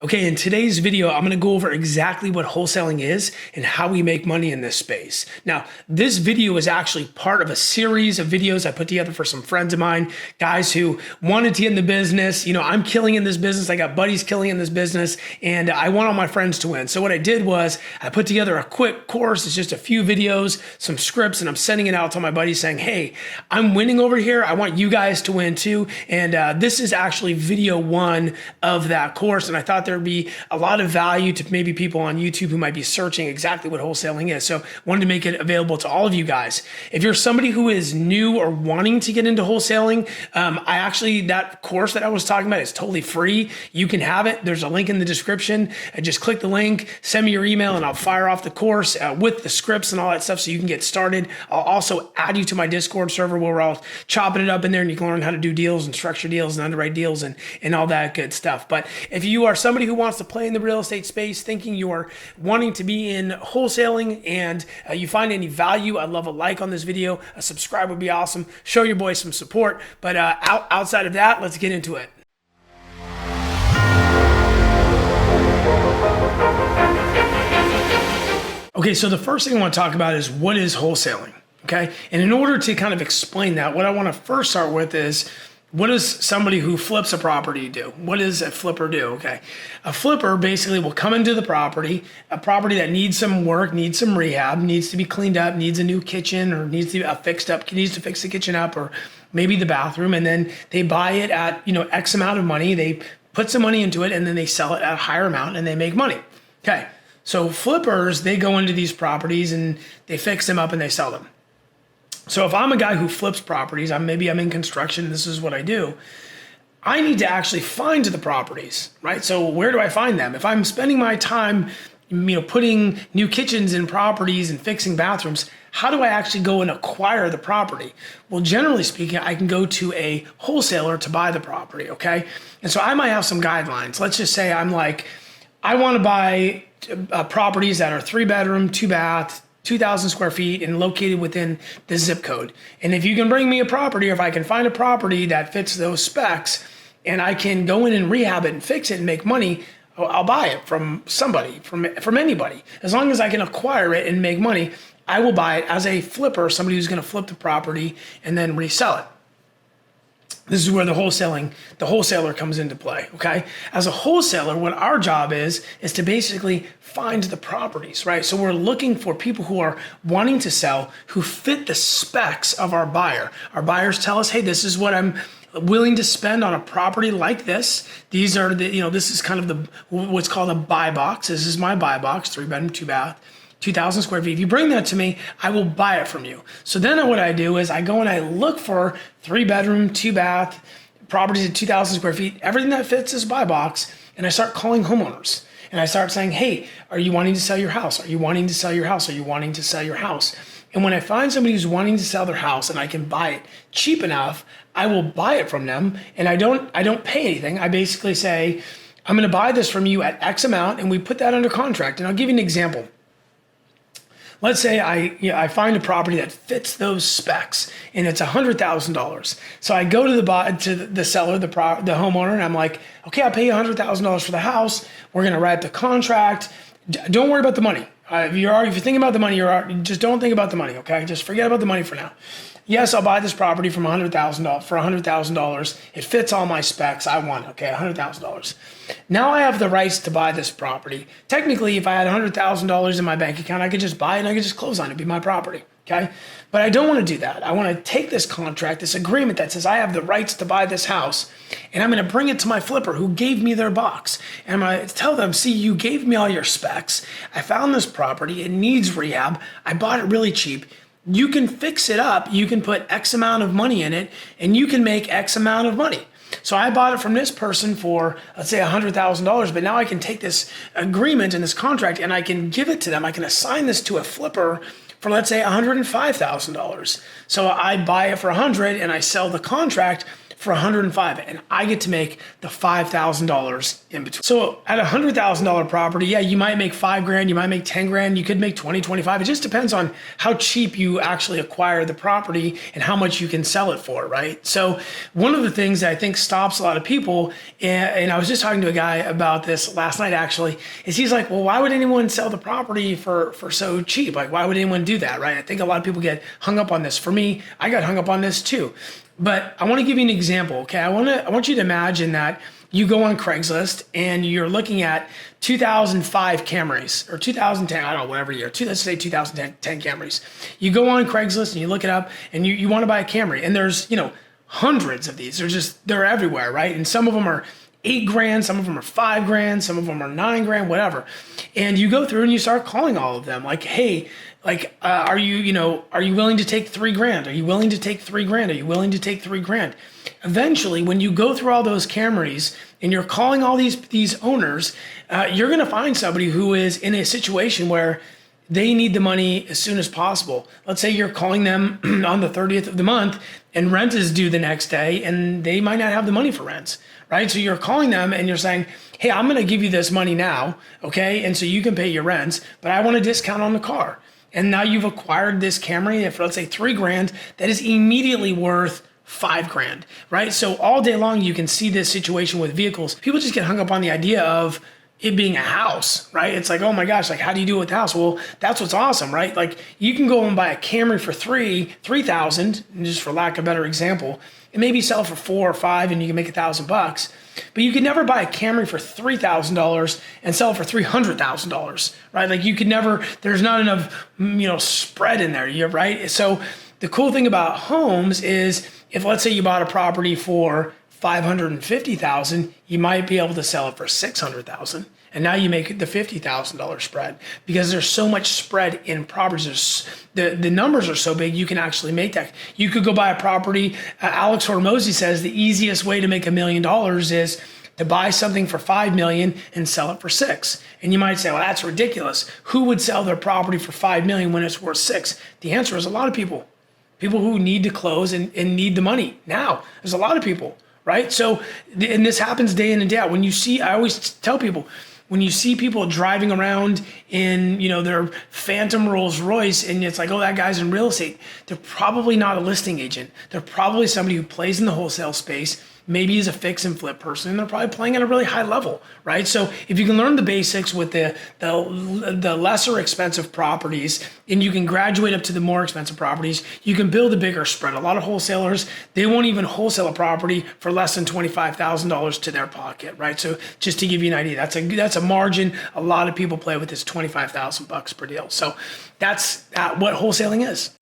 Okay, in today's video, I'm going to go over exactly what wholesaling is and how we make money in this space. Now, this video is actually part of a series of videos I put together for some friends of mine, guys who wanted to get in the business. You know, I'm killing in this business. I got buddies killing in this business, and I want all my friends to win. So what I did was I put together a quick course. It's just a few videos, some scripts, and I'm sending it out to my buddies saying, hey, I'm winning over here. I want you guys to win too. And this is actually video one of that course. And I thought there'd be a lot of value to maybe people on YouTube who might be searching exactly what wholesaling is. So wanted to make it available to all of you guys. If you're somebody who is new or wanting to get into wholesaling, that course that I was talking about is totally free. You can have it. There's a link in the description. Just click the link, send me your email, and I'll fire off the course with the scripts and all that stuff so you can get started. I'll also add you to my Discord server where we're all chopping it up in there, and you can learn how to do deals and structure deals and underwrite deals and all that good stuff. But if you are somebody who wants to play in the real estate space, thinking you are wanting to be in wholesaling and you find any value, I'd love a like on this video. A subscribe would be awesome. Show your boy some support. But outside of that, let's get into it. Okay, so the first thing I want to talk about is what is wholesaling, okay? And in order to kind of explain that, what I want to first start with is what does somebody who flips a property do? What does a flipper do? Okay, a flipper basically will come into the property, a property that needs some work, needs some rehab, needs to be cleaned up, needs a new kitchen, or needs to be fixed up, needs to fix the kitchen up, or maybe the bathroom, and then they buy it at X amount of money. They put some money into it, and then they sell it at a higher amount, and they make money. Okay, so flippers, they go into these properties and they fix them up and they sell them. So if I'm a guy who flips properties, maybe I'm in construction, this is what I do, I need to actually find the properties, right? So where do I find them? If I'm spending my time, putting new kitchens in properties and fixing bathrooms, how do I actually go and acquire the property? Well, generally speaking, I can go to a wholesaler to buy the property, okay? And so I might have some guidelines. Let's just say I'm like, I want to buy properties that are 3-bedroom, 2-bath, 2,000 square feet and located within the zip code. And if you can bring me a property, or if I can find a property that fits those specs and I can go in and rehab it and fix it and make money, I'll buy it from somebody, from anybody. As long as I can acquire it and make money, I will buy it as a flipper, somebody who's going to flip the property and then resell it. This is where the wholesaler comes into play, okay? As a wholesaler, what our job is to basically find the properties, right? So we're looking for people who are wanting to sell, who fit the specs of our buyer. Our buyers tell us, hey, this is what I'm willing to spend on a property like this. These are this is kind of what's called a buy box. This is my buy box, 3-bedroom, 2-bath. 2,000 square feet. If you bring that to me, I will buy it from you. So then what I do is I go and I look for 3-bedroom, 2-bath properties at 2,000 square feet, everything that fits this buy box, and I start calling homeowners. And I start saying, hey, are you wanting to sell your house? Are you wanting to sell your house? Are you wanting to sell your house? And when I find somebody who's wanting to sell their house and I can buy it cheap enough, I will buy it from them, and I don't pay anything. I basically say, I'm going to buy this from you at X amount, and we put that under contract. And I'll give you an example. Let's say I find a property that fits those specs and it's $100,000. So I go to the seller, the homeowner, and I'm like, okay, I'll pay you $100,000 for the house. We're going to write the contract. Don't worry about the money. If you're thinking about the money, just don't think about the money, okay? Just forget about the money for now. Yes, I'll buy this property for $100,000. It fits all my specs. I want it, okay, $100,000. Now I have the rights to buy this property. Technically, if I had $100,000 in my bank account, I could just buy it and I could just close on it. It'd be my property, okay? But I don't want to do that. I want to take this contract, this agreement that says I have the rights to buy this house, and I'm going to bring it to my flipper who gave me their box. And I'm going to tell them, see, you gave me all your specs. I found this property. It needs rehab. I bought it really cheap. You can fix it up. You can put X amount of money in it, and you can make X amount of money. So I bought it from this person for, let's say, $100,000, but now I can take this agreement and this contract and I can give it to them. I can assign this to a flipper for, let's say, $105,000. So I buy it for $100 and I sell the contract for 105, and I get to make the $5,000 in between. So at a $100,000 property, yeah, you might make $5,000, you might make 10 grand, you could make 20, 25. It just depends on how cheap you actually acquire the property and how much you can sell it for, right? So one of the things that I think stops a lot of people, and I was just talking to a guy about this last night actually, is he's like, well, why would anyone sell the property for so cheap? Like, why would anyone do that, right? I think a lot of people get hung up on this. For me, I got hung up on this too. But I want to give you an example, okay? I want you to imagine that you go on Craigslist and you're looking at 2005 Camrys or 2010, I don't know, whatever year, let's say 2010 Camrys. You go on Craigslist and you look it up and you want to buy a Camry, and there's, hundreds of these. They're everywhere, right? And some of them are $8,000, some of them are $5,000, some of them are $9,000, whatever. And you go through and you start calling all of them like, hey, are you willing to take $3,000? Are you willing to take $3,000? Are you willing to take $3,000? Eventually, when you go through all those Camrys and you're calling all these owners, you're going to find somebody who is in a situation where they need the money as soon as possible. Let's say you're calling them on the 30th of the month and rent is due the next day and they might not have the money for rent, right? So you're calling them and you're saying, hey, I'm going to give you this money now, okay? And so you can pay your rents, but I want a discount on the car. And now you've acquired this Camry for, let's say, $3,000 that is immediately worth $5,000, right? So all day long, you can see this situation with vehicles. People just get hung up on the idea of it being a house, right? It's like, oh my gosh, like how do you do it with the house? Well, that's what's awesome, right? Like you can go and buy a Camry for $3,000, just for lack of a better example, and maybe sell it for $4,000 or $5,000 and you can make $1,000. But you could never buy a Camry for $3,000 and sell it for $300,000, right? Like you could never, there's not enough, spread in there, right? So the cool thing about homes is if let's say you bought a property for $550,000, you might be able to sell it for $600,000. And now you make the $50,000 spread because there's so much spread in properties. The numbers are so big, you can actually make that. You could go buy a property. Alex Hormozy says the easiest way to make $1 million is to buy something for $5 million and sell it for $6 million. And you might say, well, that's ridiculous. Who would sell their property for $5 million when it's worth $6 million? The answer is a lot of people. People who need to close and need the money now. There's a lot of people, right? So, and this happens day in and day out. When you see, I always tell people, when you see people driving around in, their phantom Rolls Royce and it's like, oh, that guy's in real estate, they're probably not a listing agent. They're probably somebody who plays in the wholesale space, maybe is a fix and flip person, and they're probably playing at a really high level, right? So if you can learn the basics with the lesser expensive properties and you can graduate up to the more expensive properties, you can build a bigger spread. A lot of wholesalers, they won't even wholesale a property for less than $25,000 to their pocket, right? So just to give you an idea, that's a margin. A lot of people play with this $25,000 per deal. So that's what wholesaling is.